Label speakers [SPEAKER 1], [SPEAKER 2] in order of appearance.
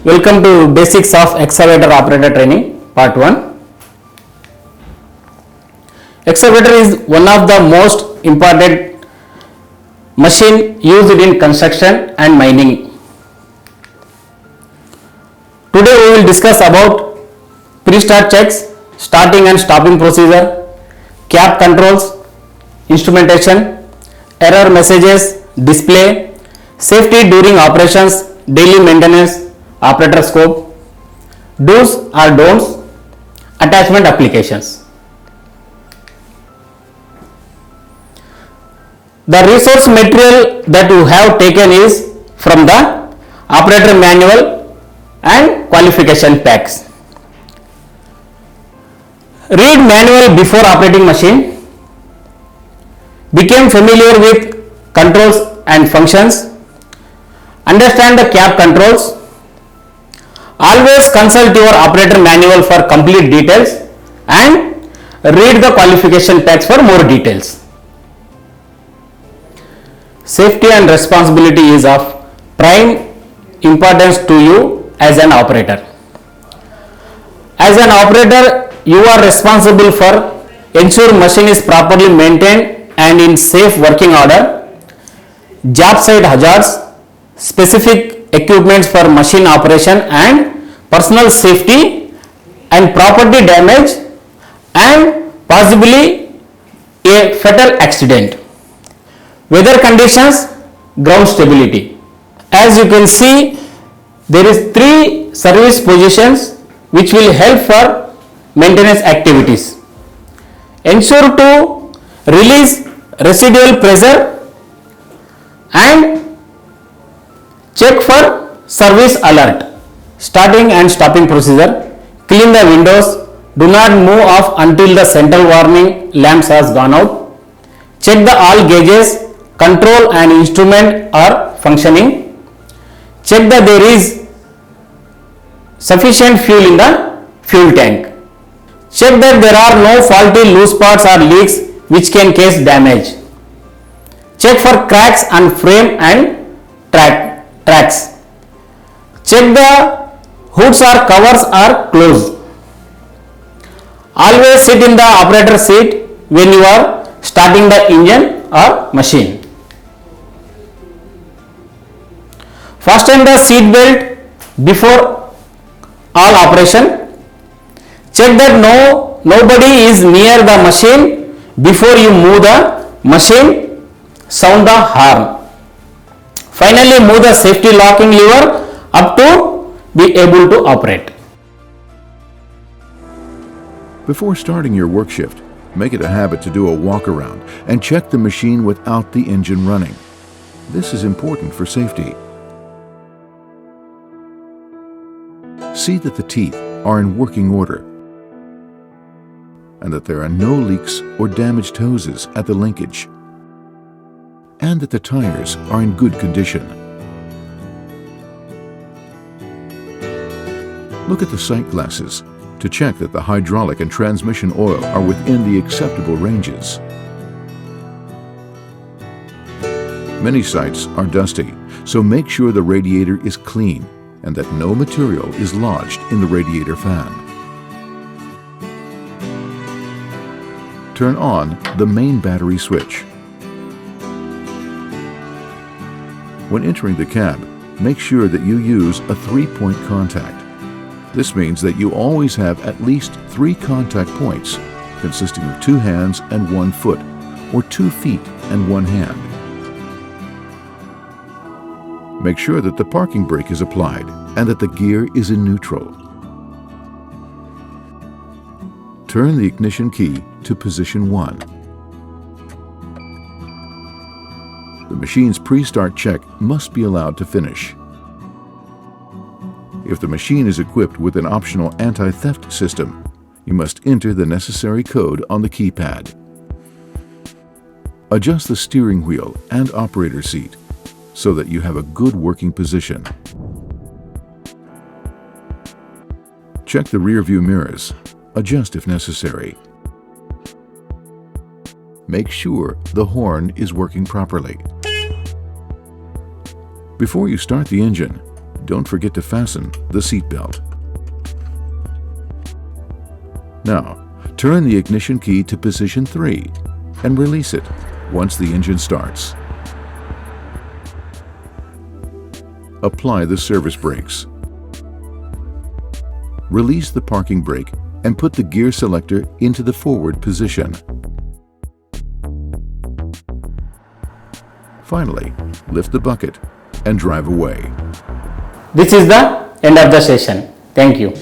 [SPEAKER 1] Welcome to Basics of Excavator Operator Training, Part 1. Excavator is one of the most important machine used in construction and mining. Today we will discuss about pre-start checks, starting and stopping procedure, cab controls, instrumentation, error messages, display, safety during operations, daily maintenance, operator scope, do's or don'ts, attachment applications. The resource material that you have taken is from the operator manual and qualification packs. Read manual before operating machine. Become familiar with controls and functions. Understand the cab controls. Always consult your operator manual for complete details and read the qualification packs for more details. Safety and responsibility is of prime importance to you as an operator. As an operator, you are responsible for ensure machine is properly maintained and in safe working order. Job site hazards, specific equipments for machine operation and personal safety and property damage and possibly a fatal accident. Weather conditions, ground stability. As you can see, there is 3 service positions which will help for maintenance activities. Ensure to release residual pressure and check for service alert. Starting and stopping procedure. Clean the windows. Do not move off until the central warning lamps has gone out. Check the all gauges, control and instrument are functioning. Check that there is sufficient fuel in the fuel tank. Check that there are no faulty loose parts or leaks which can cause damage. Check for cracks on frame and tracks. Check the hoods or covers are closed. Always sit in the operator seat when you are starting the engine or machine. Fasten the seat belt before all operation. Check that nobody is near the machine before you move the machine. Sound the horn. Finally, move the safety locking lever up to be able to operate.
[SPEAKER 2] Before starting your work shift, make it a habit to do a walk around and check the machine without the engine running. This is important for safety. See that the teeth are in working order and that there are no leaks or damaged hoses at the linkage, and that the tires are in good condition. Look at the sight glasses to check that the hydraulic and transmission oil are within the acceptable ranges. Many sites are dusty, so make sure the radiator is clean and that no material is lodged in the radiator fan. Turn on the main battery switch. When entering the cab, make sure that you use a 3-point contact. This means that you always have at least 3 contact points, consisting of 2 hands and 1 foot, or 2 feet and 1 hand. Make sure that the parking brake is applied and that the gear is in neutral. Turn the ignition key to position 1. The machine's pre-start check must be allowed to finish. If the machine is equipped with an optional anti-theft system, you must enter the necessary code on the keypad. Adjust the steering wheel and operator seat so that you have a good working position. Check the rear view mirrors. Adjust if necessary. make sure the horn is working properly. Before you start the engine, don't forget to fasten the seat belt. Now, turn the ignition key to position 3 and release it once the engine starts. Apply the service brakes. Release the parking brake and put the gear selector into the forward position. Finally, lift the bucket and drive away.
[SPEAKER 1] This is the end of the session. Thank you.